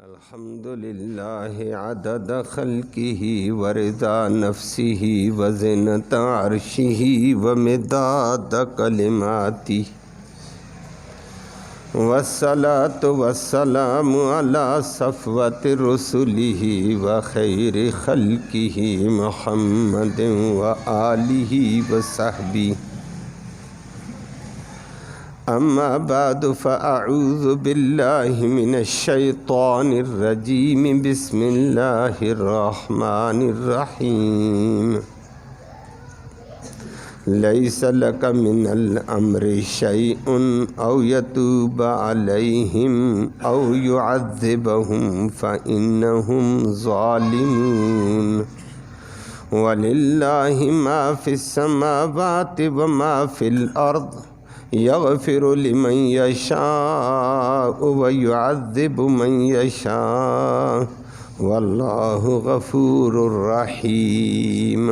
الحمد للہ عدد خلقہ ورضا نفسہ وزنۃ عرشہ ومداد کلماتہ والصلاۃ والسلام علی صفوۃ رسلہ وخیر خلقہ محمد وآلہ وصحبہ اما بعد فاعوذ باللہ من الشیطان الرجیم بسم اللہ الرحمن الرحیم لیس لک من الامر شیء او یتوب علیہم او یعذبہم فانہم ظالمون وللہ ما فی السماوات وما فی الارض یغفر لمن یشاء ویعذب من یشاء واللہ غفور رحیم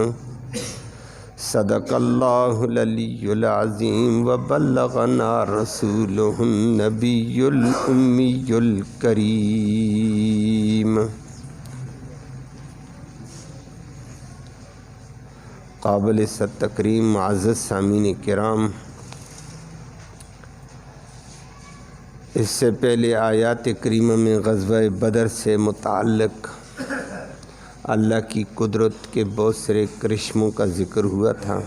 صدق اللہ العلی العظیم وبلغنا رسولہ النبی الامی الکریم قابل تکریم معزز سامعین کرام، اس سے پہلے آیات کریمہ میں غزوہ بدر سے متعلق اللہ کی قدرت کے بہت سارے کرشموں کا ذکر ہوا تھا۔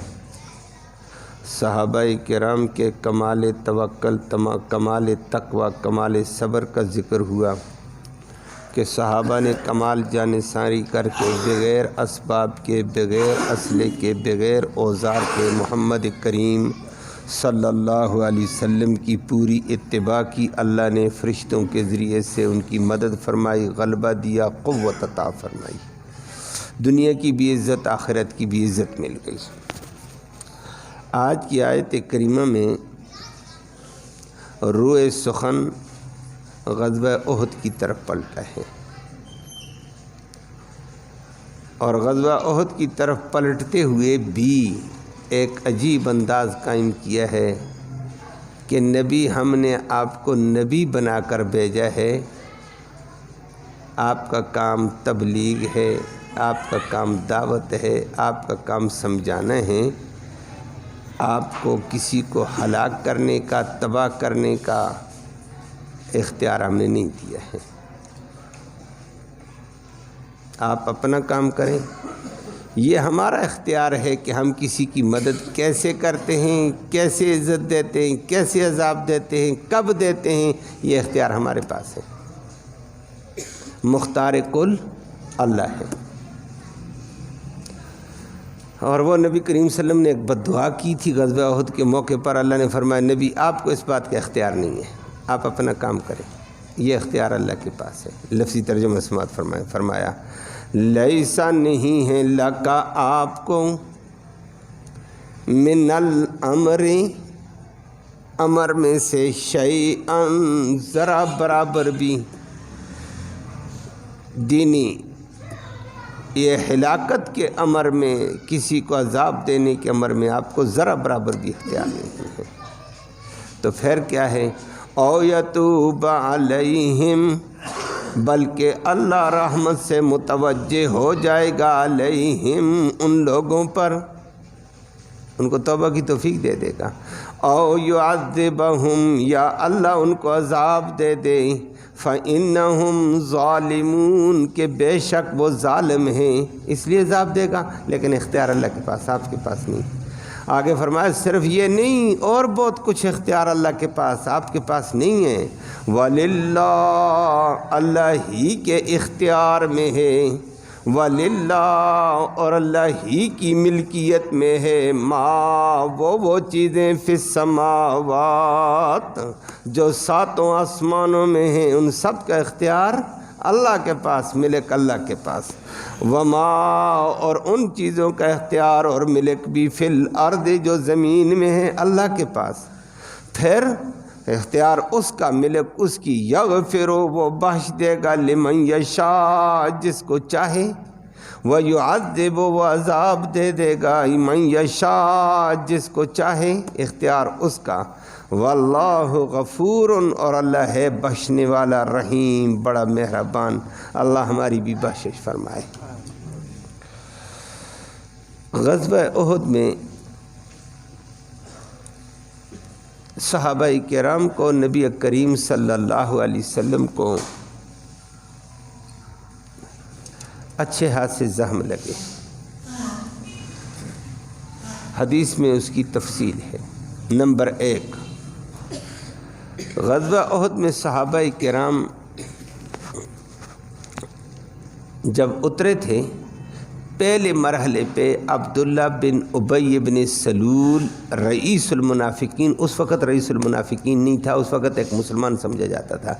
صحابہ کرام کے کمال توکل، کمال تقوی، کمال صبر کا ذکر ہوا کہ صحابہ نے کمال جانثاری کر کے بغیر اسباب کے، بغیر اسلحے کے، بغیر اوزار کے محمد کریم صلی اللہ علیہ وسلم کی پوری اتباع کی۔ اللہ نے فرشتوں کے ذریعے سے ان کی مدد فرمائی، غلبہ دیا، قوت عطا فرمائی، دنیا کی بھی عزت، آخرت کی بھی عزت مل گئی۔ آج کی آیت کریمہ میں روئے سخن غزوہ احد کی طرف پلٹا ہے، اور غزوہ احد کی طرف پلٹتے ہوئے بھی ایک عجیب انداز قائم کیا ہے کہ نبی، ہم نے آپ کو نبی بنا کر بھیجا ہے، آپ کا کام تبلیغ ہے، آپ کا کام دعوت ہے، آپ کا کام سمجھانا ہے، آپ کو کسی کو ہلاک کرنے کا، تباہ کرنے کا اختیار ہم نے نہیں دیا ہے۔ آپ اپنا کام کریں، یہ ہمارا اختیار ہے کہ ہم کسی کی مدد کیسے کرتے ہیں، کیسے عزت دیتے ہیں، کیسے عذاب دیتے ہیں، کب دیتے ہیں، یہ اختیار ہمارے پاس ہے۔ مختار کل اللہ ہے۔ اور وہ نبی کریم صلی اللہ علیہ وسلم نے ایک بد دعا کی تھی غزوہ احد کے موقع پر۔ اللہ نے فرمایا، نبی آپ کو اس بات کا اختیار نہیں ہے، آپ اپنا کام کریں، یہ اختیار اللہ کے پاس ہے۔ لفظی ترجمہ سماعت فرمایا لیسا نہیں ہے لکا آپ کو من الامر، امر میں سے شیئن ذرا برابر بھی، دینی یہ ہلاکت کے امر میں، کسی کو عذاب دینے کے امر میں آپ کو ذرا برابر بھی اختیار نہیں ہے۔ تو پھر کیا ہے؟ او یتوب علیہم، بلکہ اللہ رحمت سے متوجہ ہو جائے گا، علیہم ان لوگوں پر، ان کو توبہ کی توفیق دے دے گا۔ او یعذبہم، یا اللہ ان کو عذاب دے دے، فإنہم ظالمون، کہ بے شک وہ ظالم ہیں، اس لیے عذاب دے گا، لیکن اختیار اللہ کے پاس، آپ کے پاس نہیں۔ آگے فرمایا صرف یہ نہیں، اور بہت کچھ اختیار اللہ کے پاس، آپ کے پاس نہیں ہے۔ وَلِلَّهِ، اللہ ہی کے اختیار میں ہے، وَلِلَّهِ، اور اللہ ہی کی ملکیت میں ہے، ما وہ چیزیں فی السماوات جو ساتوں آسمانوں میں ہیں، ان سب کا اختیار اللہ کے پاس، ملک اللہ کے پاس۔ وما، اور ان چیزوں کا اختیار اور ملک بھی فی الارض جو زمین میں ہے، اللہ کے پاس۔ پھر اختیار اس کا، ملک اس کی، یغفر، وہ بخش دے گا، لمن یشاء، جس کو چاہے، ویعذب، وہ عذاب دے دے گا، من یشاء، جس کو چاہے، اختیار اس کا۔ واللہ غفور، اور اللہ ہے بخشنے والا رحیم، بڑا مہربان۔ اللہ ہماری بھی بخشش فرمائے۔ غزوہ احد میں صحابہ کرام کو نبی کریم صلی اللہ علیہ وسلم کو اچھے ہاتھ سے زخم لگے۔ حدیث میں اس کی تفصیل ہے۔ نمبر 1، غزوہ احد میں صحابہ کرام جب اترے تھے، پہلے مرحلے پہ عبداللہ بن ابی بن سلول رئیس المنافقین، اس وقت رئیس المنافقین نہیں تھا، اس وقت ایک مسلمان سمجھا جاتا تھا،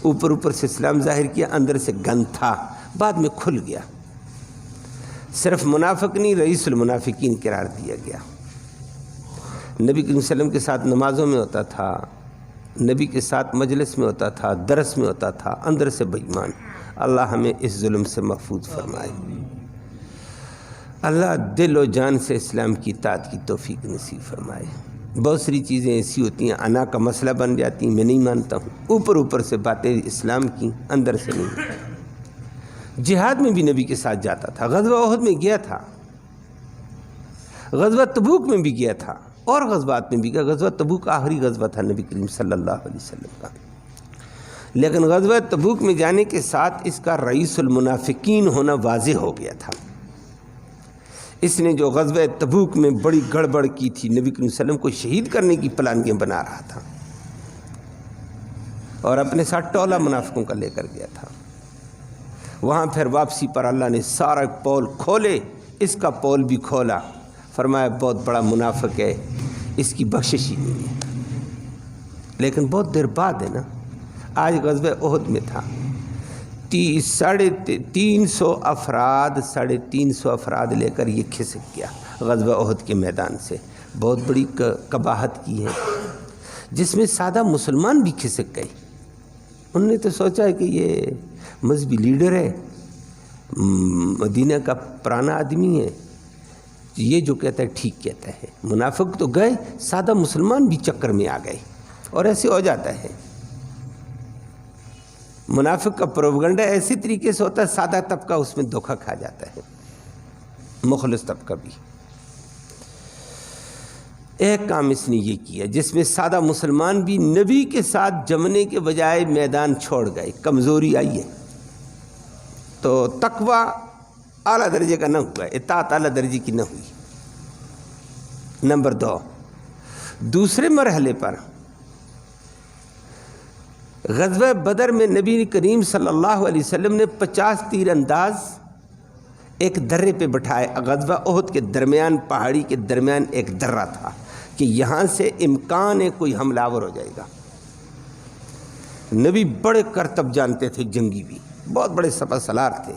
اوپر سے اسلام ظاہر کیا، اندر سے گند تھا، بعد میں کھل گیا، صرف منافق نہیں رئیس المنافقین قرار دیا گیا۔ نبی کریم صلی اللہ علیہ وسلم کے ساتھ نمازوں میں ہوتا تھا، نبی کے ساتھ مجلس میں ہوتا تھا، درس میں ہوتا تھا، اندر سے بے ایمان۔ اللہ ہمیں اس ظلم سے محفوظ فرمائے۔ اللہ دل و جان سے اسلام کی اطاعت کی توفیق نصیب فرمائے۔ بہت ساری چیزیں ایسی ہوتی ہیں انا کا مسئلہ بن جاتی ہیں، میں نہیں مانتا ہوں، اوپر سے باتیں اسلام کی، اندر سے نہیں۔ جہاد میں بھی نبی کے ساتھ جاتا تھا، غزوہ احد میں گیا تھا، غزوہ تبوک میں بھی گیا تھا، اور غزوات میں بھی گیا۔ غزوہ تبوک آخری غزوہ تھا نبی کریم صلی اللہ علیہ وسلم کا، لیکن غزوہ تبوک میں جانے کے ساتھ اس کا رئیس المنافقین ہونا واضح ہو گیا تھا۔ اس نے جو غزوہ تبوک میں بڑی گڑبڑ کی تھی، نبی کریم صلی اللہ علیہ وسلم کو شہید کرنے کی پلانیں بنا رہا تھا، اور اپنے ساتھ ٹولہ منافقوں کا لے کر گیا تھا۔ وہاں پھر واپسی پر اللہ نے سارا پول کھولے، اس کا پول بھی کھولا، فرمایا بہت بڑا منافق ہے، اس کی بخشش ہی نہیں ہے۔ لیکن بہت دیر بعد ہے نا، آج غزوہ احد میں تھا، 350 افراد لے کر یہ کھسک گیا غزوہ احد کے میدان سے۔ بہت بڑی قباحت کی ہے، جس میں سادہ مسلمان بھی کھسک گئے۔ انہوں نے تو سوچا ہے کہ یہ مذہبی لیڈر ہے، مدینہ کا پرانا آدمی ہے، یہ جو کہتا ہے ٹھیک کہتا ہے۔ منافق تو گئے، سادہ مسلمان بھی چکر میں آ گئے، اور ایسے ہو جاتا ہے۔ منافق کا پروپیگنڈا ایسی طریقے سے ہوتا ہے، سادہ طبقہ اس میں دھوکہ کھا جاتا ہے، مخلص طبقہ بھی۔ ایک کام اس نے یہ کیا جس میں سادہ مسلمان بھی نبی کے ساتھ جمنے کے بجائے میدان چھوڑ گئے، کمزوری آئی ہے۔ تو تقوی اعلیٰ درجے کا نہ ہوا، اطاعت اعلیٰ درجے کی نہ ہوئی۔ نمبر 2، دوسرے مرحلے پر غزوہ بدر میں نبی کریم صلی اللہ علیہ وسلم نے 50 تیر انداز ایک درے پہ بٹھائے۔ غزوہ احد کے درمیان، پہاڑی کے درمیان ایک درہ تھا کہ یہاں سے امکان ہے کوئی حملہ آور ہو جائے گا۔ نبی بڑے کرتب جانتے تھے، جنگی بھی بہت بڑے سپہ سالار تھے،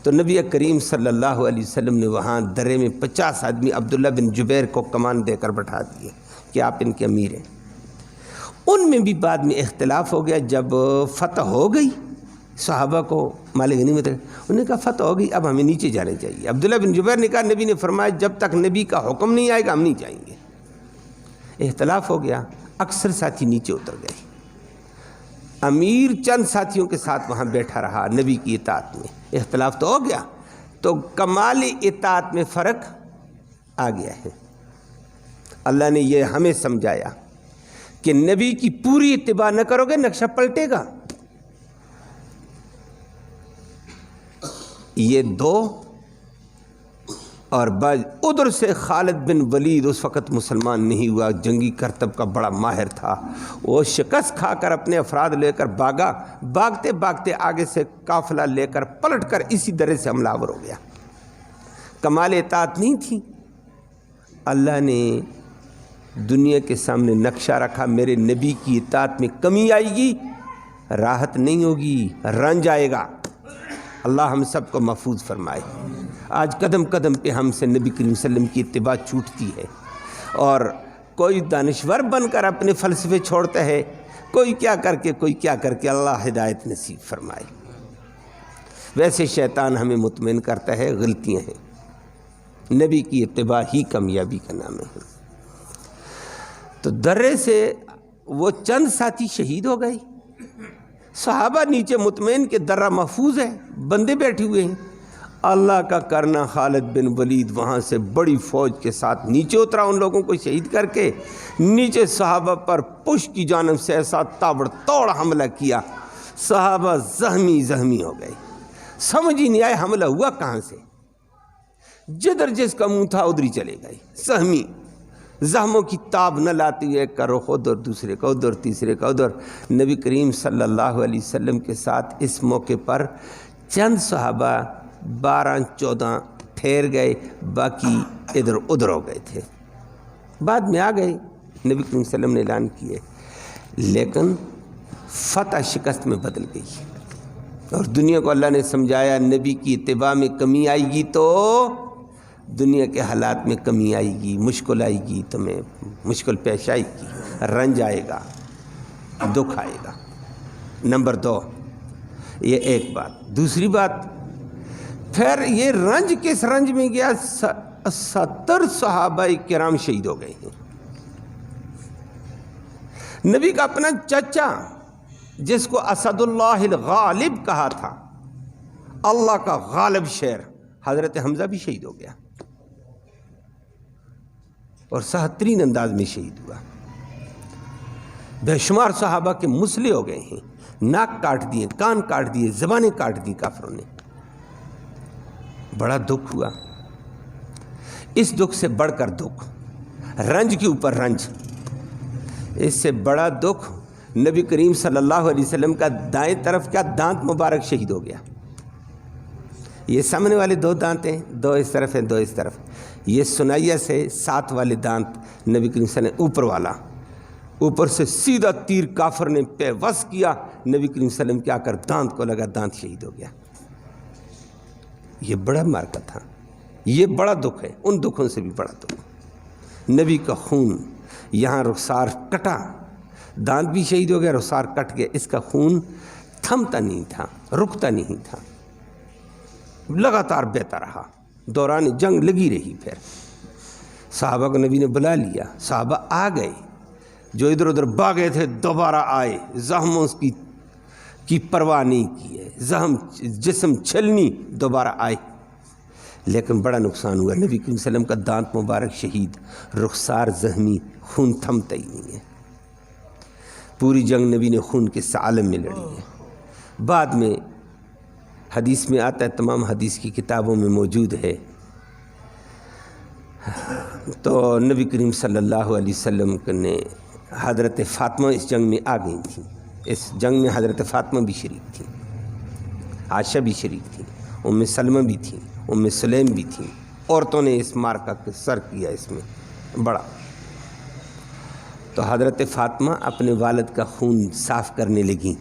تو نبی کریم صلی اللہ علیہ وسلم نے وہاں درے میں 50 آدمی عبداللہ بن جبیر کو کمان دے کر بٹھا دیے کہ آپ ان کے امیر ہیں۔ ان میں بھی بعد میں اختلاف ہو گیا، جب فتح ہو گئی صحابہ کو مال غنیمت، انہوں نے کہا فتح ہو گئی، اب ہمیں نیچے جانے چاہیے۔ عبداللہ بن جبیر نے کہا، نبی نے فرمایا جب تک نبی کا حکم نہیں آئے گا ہم نہیں جائیں گے۔ اختلاف ہو گیا، اکثر ساتھی نیچے اتر گئے، امیر چند ساتھیوں کے ساتھ وہاں بیٹھا رہا نبی کی اطاعت میں۔ اختلاف تو ہو گیا، تو کمال اطاعت میں فرق آ گیا ہے۔ اللہ نے یہ ہمیں سمجھایا کہ نبی کی پوری اتباع نہ کرو گے نقشہ پلٹے گا۔ یہ 2 اور ادھر سے خالد بن ولید اس وقت مسلمان نہیں ہوا، جنگی کرتب کا بڑا ماہر تھا، وہ شکست کھا کر اپنے افراد لے کر بھاگا، بھاگتے بھاگتے آگے سے قافلہ لے کر پلٹ کر اسی درے سے حملہ آور ہو گیا۔ کمال اطاعت نہیں تھی۔ اللہ نے دنیا کے سامنے نقشہ رکھا، میرے نبی کی اطاعت میں کمی آئے گی، راحت نہیں ہوگی، رنج آئے گا۔ اللہ ہم سب کو محفوظ فرمائے۔ آج قدم قدم پہ ہم سے نبی کریم صلی اللہ علیہ وسلم کی اتباع چھوٹتی ہے، اور کوئی دانشور بن کر اپنے فلسفے چھوڑتا ہے، کوئی کیا کر کے کوئی کیا کر کے۔ اللہ ہدایت نصیب فرمائے۔ ویسے شیطان ہمیں مطمئن کرتا ہے، غلطیاں ہیں، نبی کی اتباع ہی کامیابی کا نام ہے۔ تو درے سے وہ چند ساتھی شہید ہو گئے، صحابہ نیچے مطمئن کہ درہ محفوظ ہے، بندے بیٹھے ہوئے ہیں۔ اللہ کا کرنا خالد بن ولید وہاں سے بڑی فوج کے ساتھ نیچے اترا، ان لوگوں کو شہید کر کے نیچے صحابہ پر پشت کی جانب سے ایسا تابڑ توڑ حملہ کیا، صحابہ زخمی ہو گئے، سمجھ ہی نہیں آئے حملہ ہوا کہاں سے، جدھر جس کا منہ تھا ادھر ہی چلے گئے، زخمی، زخموں کی تاب نہ لاتے ہوئے ایک کا رخ ادھر، دوسرے کا ادھر، تیسرے کا ادھر۔ نبی کریم صلی اللہ علیہ وسلم کے ساتھ اس موقع پر چند صحابہ 12-14 ٹھہر گئے، باقی ادھر ادھر ہو گئے تھے، بعد میں آ گئے، نبی کریم صلی اللہ علیہ وسلم نے اعلان کیے، لیکن فتح شکست میں بدل گئی اور دنیا کو اللہ نے سمجھایا نبی کی اتباع میں کمی آئے گی تو دنیا کے حالات میں کمی آئے گی، مشکل آئے گی، تمہیں مشکل پیش آئے گی، رنج آئے گا، دکھ آئے گا۔ نمبر 2، یہ ایک بات۔ دوسری بات، پھر یہ رنج کس رنج میں گیا؟ 70 صحابہ کرام شہید ہو گئے ہیں۔ نبی کا اپنا چچا جس کو اسد اللہ الغالب کہا تھا، اللہ کا غالب شیر، حضرت حمزہ بھی شہید ہو گیا اور 73 انداز میں شہید ہوا۔ بے شمار صحابہ کے مسلح ہو گئے ہیں، ناک کاٹ دیے، کان کاٹ دیے، زبانیں کاٹ دی کافروں نے۔ بڑا دکھ ہوا۔ اس دکھ سے بڑھ کر دکھ، رنج کے اوپر رنج، اس سے بڑا دکھ نبی کریم صلی اللہ علیہ وسلم کا دائیں طرف کا دانت مبارک شہید ہو گیا۔ یہ سامنے والے 2 دانت ہیں، 2 اس طرف ہیں، 2 اس طرف۔ یہ سنائیہ سے 7 والے دانت نبی کریم صلی اللہ علیہ وسلم اوپر والا، اوپر سے سیدھا تیر کافر نے پیوست کیا، نبی کریم صلی اللہ علیہ وسلم کے آ کر دانت کو لگا، دانت شہید ہو گیا۔ یہ بڑا مارکا تھا، یہ بڑا دکھ ہے، ان دکھوں سے بھی بڑا دکھ۔ نبی کا خون یہاں رخسار کٹا، دانت بھی شہید ہو گیا، رخسار کٹ گیا، اس کا خون تھمتا نہیں تھا، رکتا نہیں تھا، لگاتار بہتا رہا، دوران جنگ لگی رہی۔ پھر صحابہ کو نبی نے بلا لیا، صحابہ آ گئے، جو ادھر ادھر بھاگے تھے دوبارہ آئے، زخموں کی پرواہ نہیں کی ہے، زخم جسم چھلنی، دوبارہ آئے، لیکن بڑا نقصان ہوا۔ نبی کریم صلی اللہ علیہ وسلم کا دانت مبارک شہید، رخسار زخمی، خون تھمتا ہی نہیں ہے۔ پوری جنگ نبی نے خون کے عالم میں لڑی ہے۔ بعد میں حدیث میں آتا ہے، تمام حدیث کی کتابوں میں موجود ہے، تو نبی کریم صلی اللہ علیہ وسلم نے حضرت فاطمہ اس جنگ میں آ گئی تھیں، اس جنگ میں حضرت فاطمہ بھی شریک تھیں، عائشہ بھی شریک تھیں، ام سلمہ بھی تھیں، ام سلیم بھی تھیں، عورتوں نے اس مارکا کا سر کیا اس میں بڑا۔ تو حضرت فاطمہ اپنے والد کا خون صاف کرنے لگیں،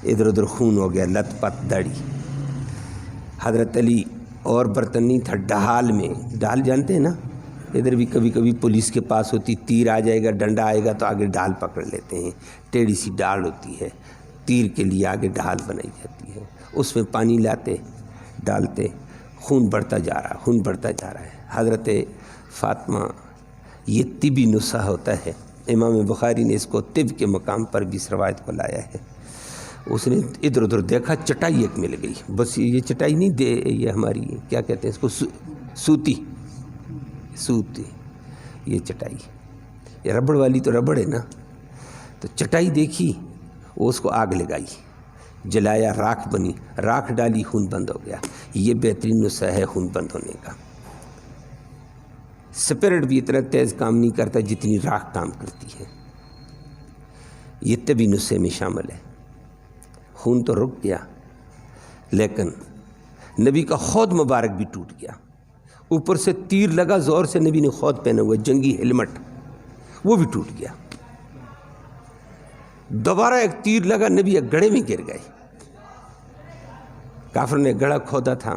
ادھر ادھر خون ہو گیا، لت پت داڑھی۔ حضرت علی اور برتن نہیں تھا، ڈھال میں، ڈھال جانتے ہیں نا، ادھر بھی کبھی کبھی پولیس کے پاس ہوتی، تیر آ جائے گا، ڈنڈا آئے گا تو آگے ڈھال پکڑ لیتے ہیں، ٹیڑھی سی ڈھال ہوتی ہے، تیر کے لیے آگے ڈھال بنائی جاتی ہے، اس میں پانی لاتے ڈالتے، خون بڑھتا جا رہا، خون بڑھتا جا رہا ہے۔ حضرت فاطمہ، یہ طبی نسخہ ہوتا ہے، امام بخاری نے اس کو طب کے مقام پر بھی اس روایت کو لایا ہے۔ اس نے ادھر ادھر دیکھا، چٹائی ایک مل گئی، بس یہ چٹائی نہیں دے، یہ ہماری کیا کہتے ہیں اس کو، سوتی، یہ چٹائی، یہ ربڑ والی تو ربڑ ہے نا، تو چٹائی دیکھی، وہ اس کو آگ لگائی، جلایا، راکھ بنی، راکھ ڈالی، خون بند ہو گیا۔ یہ بہترین نسخہ ہے خون بند ہونے کا۔ سپرٹ بھی اتنا تیز کام نہیں کرتا جتنی راکھ کام کرتی ہے، یہ طبی نسخے میں شامل ہے۔ خون تو رک گیا، لیکن نبی کا خود مبارک بھی ٹوٹ گیا، اوپر سے تیر لگا زور سے، نبی نے خود پہنا ہوا جنگی ہیلمٹ، وہ بھی ٹوٹ گیا۔ دوبارہ ایک تیر لگا، نبی ایک گڑھے میں گر گئے۔ کافر نے گڑھا کھودا تھا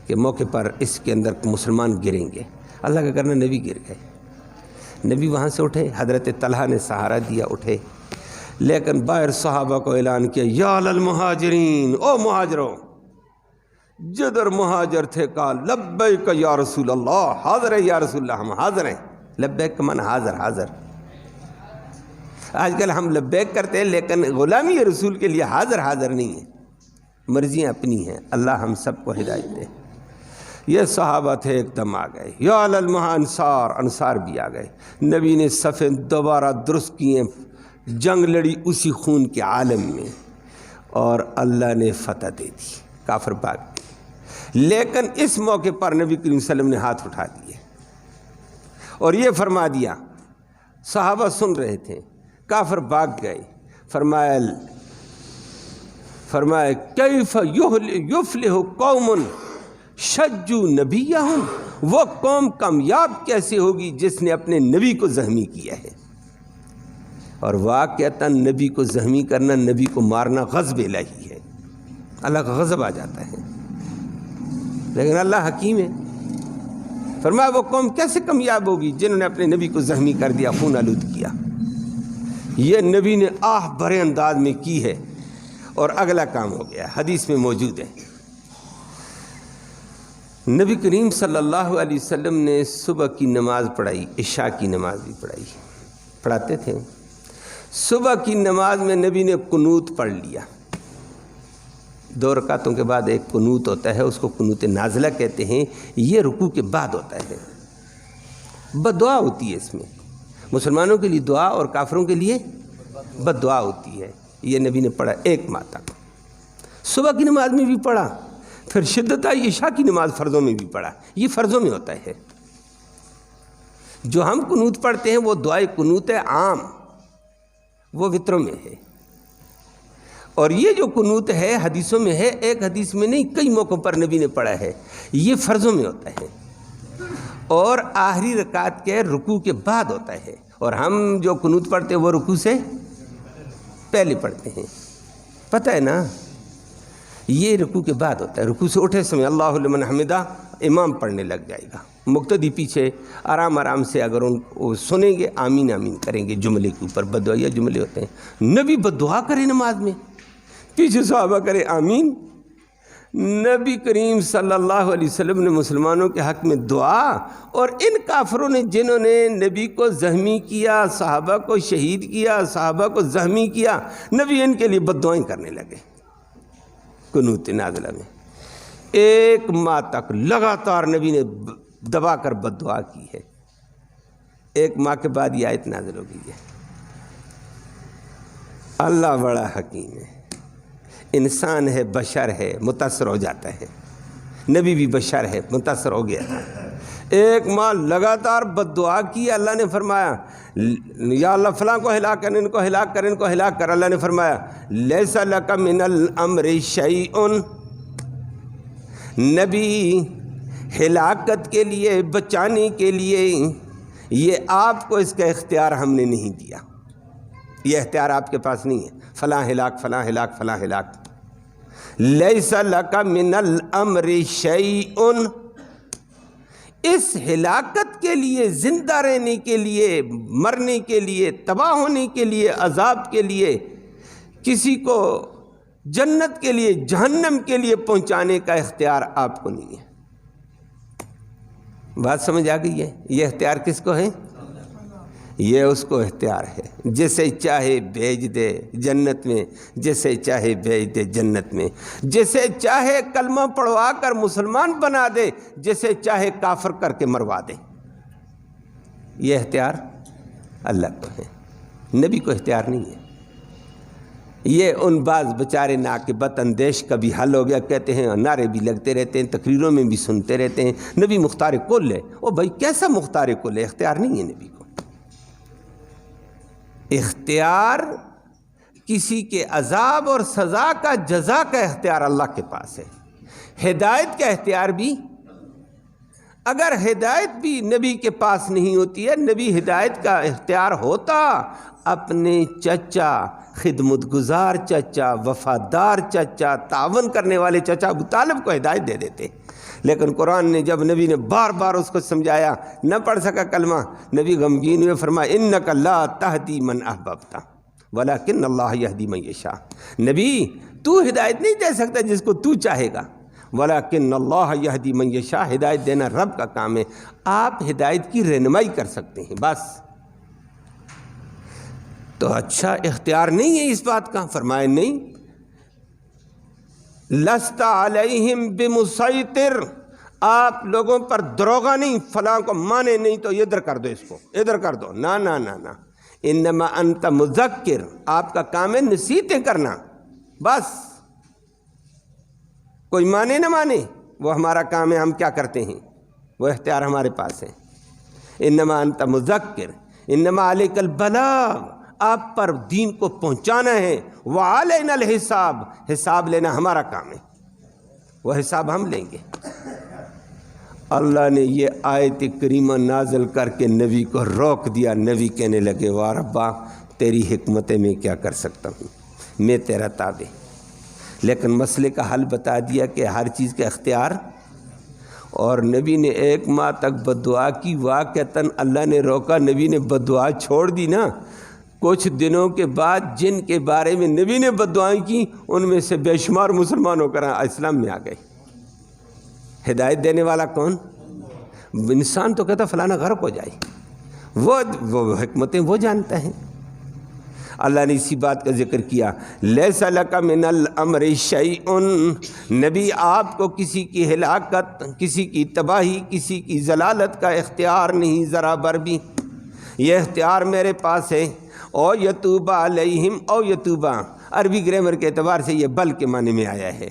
کہ موقع پر اس کے اندر مسلمان گریں گے، اللہ کا کرنا نبی گر گئے۔ نبی وہاں سے اٹھے، حضرت طلحہ نے سہارا دیا، اٹھے، لیکن باہر صحابہ کو اعلان کیا، یا للمہاجرین، او مہاجروں، جدھر مہاجر تھے کہا لبیک یا رسول اللہ، حاضر ہے یا رسول اللہ، ہم حاضر ہیں، لبیک من حاضر، حاضر، آج کل ہم لبیک کرتے ہیں لیکن غلامی رسول کے لیے حاضر نہیں ہیں، مرضیاں اپنی ہیں۔ اللہ ہم سب کو ہدایت دے۔ یہ صحابہ تھے، ایک دم آ گئے، یا انصار بھی آ گئے۔ نبی نے صفیں دوبارہ درست کیے، جنگ لڑی اسی خون کے عالم میں، اور اللہ نے فتح دے دی، کافر بھاگ گئے۔ لیکن اس موقع پر نبی کریم صلی اللہ علیہ وسلم نے ہاتھ اٹھا دیے اور یہ فرما دیا، صحابہ سن رہے تھے، کافر بھاگ گئے، فرمایا کیف یفلح قوم شجوا نبیہم، وہ قوم کامیاب کیسے ہوگی جس نے اپنے نبی کو زخمی کیا ہے۔ اور واقعتاً نبی کو زخمی کرنا، نبی کو مارنا غضب الہی ہے، اللہ کا غضب آ جاتا ہے، لیکن اللہ حکیم ہے۔ فرمایا وہ قوم کیسے کامیاب ہوگی جنہوں نے اپنے نبی کو زخمی کر دیا، خون آلود کیا۔ یہ نبی نے آہ بھرے انداز میں کی ہے، اور اگلا کام ہو گیا، حدیث میں موجود ہے۔ نبی کریم صلی اللہ علیہ وسلم نے صبح کی نماز پڑھائی، عشاء کی نماز بھی پڑھاتے تھے۔ صبح کی نماز میں نبی نے قنوت پڑھ لیا، 2 رکعتوں کے بعد ایک قنوت ہوتا ہے، اس کو قنوت نازلہ کہتے ہیں، یہ رکوع کے بعد ہوتا ہے، بد دعا ہوتی ہے اس میں، مسلمانوں کے لیے دعا اور کافروں کے لیے بد دعا ہوتی ہے۔ یہ نبی نے پڑھا 1 ماہ تک، صبح کی نماز میں بھی پڑھا، پھر شدت آئی عشاء کی نماز فرضوں میں بھی پڑھا۔ یہ فرضوں میں ہوتا ہے، جو ہم قنوت پڑھتے ہیں وہ دعائے قنوت ہے عام، وہ وطروں میں ہے، اور یہ جو قنوت ہے حدیثوں میں ہے، ایک حدیث میں نہیں، کئی موقعوں پر نبی نے پڑھا ہے، یہ فرضوں میں ہوتا ہے، اور آخری رکعت کے رکوع کے بعد ہوتا ہے، اور ہم جو قنوت پڑھتے ہیں وہ رکوع سے پہلے پڑھتے ہیں، پتہ ہے نا، یہ رکوع کے بعد ہوتا ہے۔ رکوع سے اٹھے سمع اللہ لمن حمدہ امام پڑھنے لگ جائے گا، مقتدی پیچھے آرام سے اگر ان کو سنیں گے آمین آمین کریں گے، جملے کے اوپر بددعائیہ جملے ہوتے ہیں، نبی بددعا کرے نماز میں، پیچھے صحابہ کرے آمین۔ نبی کریم صلی اللہ علیہ وسلم نے مسلمانوں کے حق میں دعا، اور ان کافروں نے جنہوں نے نبی کو زخمی کیا، صحابہ کو شہید کیا، صحابہ کو زخمی کیا، نبی ان کے لیے بد دعائیں کرنے لگے قنوت نازلہ میں۔ 1 ماہ تک لگاتار نبی نے دبا کر بد دعا کی ہے۔ 1 ماہ کے بعد یہ آیت نازل ہو گئی ہے۔ اللہ بڑا حکیم ہے، انسان ہے، بشر ہے، متاثر ہو جاتا ہے، نبی بھی بشر ہے، متاثر ہو گیا تھا۔ 1 ماہ لگاتار بد دعا کی، اللہ نے فرمایا یا اللہ فلاں کو ہلاک کر، ان کو ہلاک کر، ان کو ہلاک کر۔ اللہ نے فرمایا لیس لک من الامر شیء، نبی ہلاکت کے لیے، بچانے کے لیے، یہ آپ کو اس کا اختیار ہم نے نہیں دیا، یہ اختیار آپ کے پاس نہیں ہے، فلاں ہلاک، فلاں ہلاک، فلاں ہلاک۔ لیس لک من الامر شیء، اس ہلاکت کے لیے، زندہ رہنے کے لیے، مرنے کے لیے، تباہ ہونے کے لیے، عذاب کے لیے، کسی کو جنت کے لیے، جہنم کے لیے پہنچانے کا اختیار آپ کو نہیں ہے۔ بات سمجھ آ گئی ہے؟ یہ اختیار کس کو ہے؟ یہ اس کو اختیار ہے، جسے چاہے بھیج دے جنت میں، جسے چاہے بھیج دے جنت میں، جسے چاہے کلمہ پڑھوا کر مسلمان بنا دے، جسے چاہے کافر کر کے مروا دے۔ یہ اختیار اللہ کو ہے، نبی کو اختیار نہیں ہے۔ یہ ان بعض بیچارے ناقبت اندیش کا بھی حل ہو گیا، کہتے ہیں، نعرے بھی لگتے رہتے ہیں، تقریروں میں بھی سنتے رہتے ہیں، نبی مختار کل ہے۔ او بھائی کیسا مختار کل ہے؟ اختیار نہیں ہے نبی کو۔ اختیار کسی کے عذاب اور سزا کا، جزا کا اختیار اللہ کے پاس ہے۔ ہدایت کا اختیار بھی، اگر ہدایت بھی نبی کے پاس نہیں ہوتی ہے، نبی ہدایت کا اختیار ہوتا، اپنے چچا، خدمت گزار چچا، وفادار چچا، تعاون کرنے والے چچا ابو طالب کو ہدایت دے دیتے، لیکن قرآن نے جب نبی نے بار بار اس کو سمجھایا، نہ پڑھ سکا کلمہ، نبی غمگین ہوئے، فرمایا انک لا تہدی من احببت ولکن اللہ یہدی من یشاء، نبی تو ہدایت نہیں دے سکتا جس کو تو چاہے گا، ولیکن اللہ یہدی من یشاء، ہدایت دینا رب کا کام ہے، آپ ہدایت کی رہنمائی کر سکتے ہیں بس۔ تو اچھا اختیار نہیں ہے اس بات کا؟ فرمائے نہیں، لست علیہم بمسیطر، آپ لوگوں پر دروغہ نہیں، فلاں کو مانے نہیں تو ادھر کر دو، اس کو ادھر کر دو، نہ نہ نہ نہ، انما انت مذکر، آپ کا کام ہے نصیحتیں کرنا بس، کوئی مانے نہ مانے وہ ہمارا کام ہے، ہم کیا کرتے ہیں وہ اختیار ہمارے پاس ہے۔ انما انت مذکر انما علیک البلاغ، آپ پر دین کو پہنچانا ہے، وعلینا الحساب، حساب لینا ہمارا کام ہے، وہ حساب ہم لیں گے۔ اللہ نے یہ آیت کریمہ نازل کر کے نبی کو روک دیا۔ نبی کہنے لگے واہ ربا تیری حکمت میں کیا کر سکتا ہوں، میں تیرا تابع، لیکن مسئلے کا حل بتا دیا کہ ہر چیز کا اختیار۔ اور نبی نے 1 ماہ تک بد دعا کی، واقعتاً اللہ نے روکا، نبی نے بد دعا چھوڑ دی نا۔ کچھ دنوں کے بعد جن کے بارے میں نبی نے بد دعائیں کی ان میں سے بے شمار مسلمان ہو کر اسلام میں آ گئے۔ ہدایت دینے والا کون؟ انسان تو کہتا فلانا غرق ہو جائے، وہ حکمتیں وہ جانتا ہے۔ اللہ نے اسی بات کا ذکر کیا، لیس لک من الامر شیء، نبی آپ کو کسی کی ہلاکت، کسی کی تباہی، کسی کی ضلالت کا اختیار نہیں ذرا بر بھی، یہ اختیار میرے پاس ہے۔ او یتوبہ علیہم، او یتوبہ عربی گرامر کے اعتبار سے یہ بل کے معنی میں آیا ہے،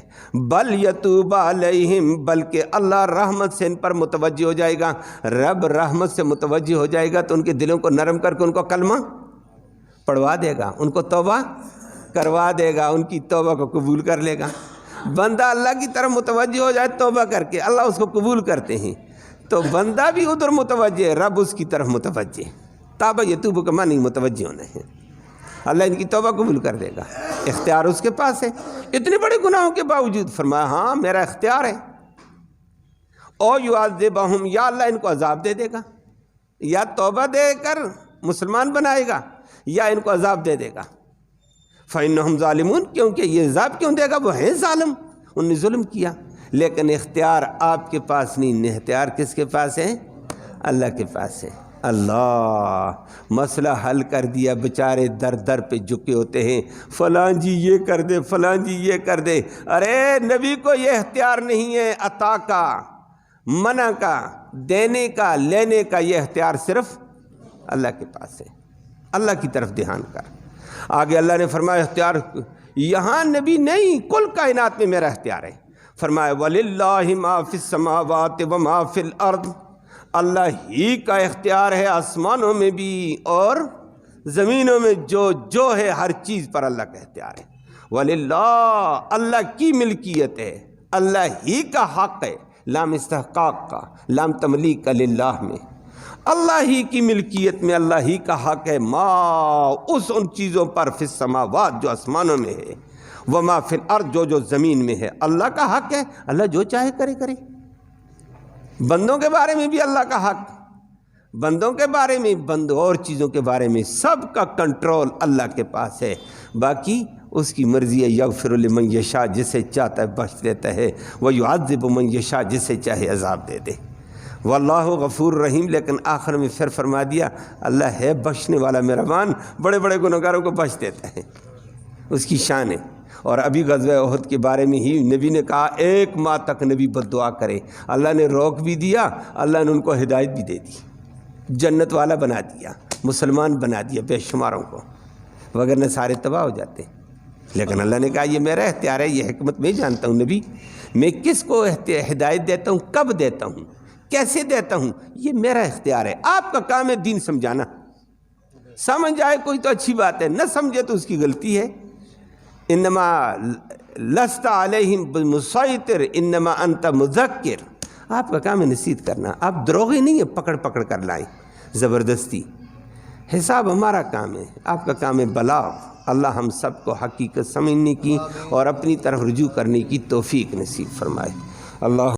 بل یتوبہ علیہم، بلکہ اللہ رحمت سے ان پر متوجہ ہو جائے گا۔ رب رحمت سے متوجہ ہو جائے گا تو ان کے دلوں کو نرم کر کے ان کو کلمہ پڑھوا دے گا، ان کو توبہ کروا دے گا، ان کی توبہ کو قبول کر لے گا۔ بندہ اللہ کی طرف متوجہ ہو جائے توبہ کر کے، اللہ اس کو قبول کرتے ہیں، تو بندہ بھی ادھر متوجہ ہے، رب اس کی طرف متوجہ۔ تابہ یتوب کا معنی متوجہ ہونا ہے، اللہ ان کی توبہ قبول کر دے گا، اختیار اس کے پاس ہے۔ اتنے بڑے گناہوں کے باوجود فرمایا ہاں میرا اختیار ہے۔ او یعذبہم، یا اللہ ان کو عذاب دے دے گا، یا توبہ دے کر مسلمان بنائے گا، یا ان کو عذاب دے دے گا۔ فإنہم ظالمون، کیونکہ یہ عذاب کیوں دے گا، وہ ہیں ظالم، انہوں نے ظلم کیا۔ لیکن اختیار آپ کے پاس نہیں، اختیار کس کے پاس ہے؟ اللہ کے پاس ہے۔ اللہ مسئلہ حل کر دیا، بیچارے در در پہ جھکے ہوتے ہیں، فلاں جی یہ کر دے، فلاں جی یہ کر دے۔ ارے نبی کو یہ اختیار نہیں ہے، عطا کا، منع کا، دینے کا، لینے کا، یہ اختیار صرف اللہ کے پاس ہے۔ اللہ کی طرف دھیان کر۔ آگے اللہ نے فرمایا اختیار یہاں نبی نہیں، کل کائنات میں میرا اختیار ہے۔ فرمایا وَلِلَّهِ مَا فِي السَّمَاوَاتِ وَمَا فِي الْأَرْضِ، اللہ ہی کا اختیار ہے آسمانوں میں بھی اور زمینوں میں، جو ہے ہر چیز پر اللہ کا اختیار ہے۔ وَلِلَّهِ، اللہ کی ملکیت ہے، اللہ ہی کا حق ہے، لام استحقاق کا، لام تملیک کا للہ میں، اللہ ہی کی ملکیت میں اللہ ہی کا حق ہے، ما اس ان چیزوں پر فی السماوات جو آسمانوں میں ہے، وما فی الارض جو زمین میں ہے، اللہ کا حق ہے، اللہ جو چاہے کرے۔ بندوں کے بارے میں بھی اللہ کا حق، بندوں کے بارے میں، بندوں اور چیزوں کے بارے میں، سب کا کنٹرول اللہ کے پاس ہے۔ باقی اس کی مرضی ہے، یغفر لمن یشاء، جسے چاہتا ہے بخش دیتا ہے، ویعذب من یشاء، جسے چاہے عذاب دے دے۔ واللہ غفور رحیم، لیکن آخر میں پھر فرما دیا اللہ ہے بخشنے والا مہربان، بڑے بڑے گنہگاروں کو بخش دیتا ہے، اس کی شان ہے۔ اور ابھی غزوہ احد کے بارے میں ہی نبی نے کہا 1 ماہ تک نبی بد دعا کرے، اللہ نے روک بھی دیا، اللہ نے ان کو ہدایت بھی دے دی، جنت والا بنا دیا، مسلمان بنا دیا بے شماروں کو، وگرنہ سارے تباہ ہو جاتے۔ لیکن اللہ نے کہا یہ میرا اختیار ہے، یہ حکمت میں جانتا ہوں نبی، میں کس کو ہدایت دیتا ہوں، کب دیتا ہوں، کیسے دیتا ہوں، یہ میرا اختیار ہے۔ آپ کا کام ہے دین سمجھانا، سمجھ جائے کوئی تو اچھی بات ہے، نہ سمجھے تو اس کی غلطی ہے۔ انما لست علیہم بمسیطر انما انت مذکر، آپ کا کام ہے نصیحت کرنا، آپ دروغی نہیں ہے پکڑ پکڑ کر لائیں زبردستی، حساب ہمارا کام ہے، آپ کا کام ہے بلاغ۔ اللہ ہم سب کو حقیقت سمجھنے کی اور اپنی طرف رجوع کرنے کی توفیق نصیب فرمائے۔ اللہ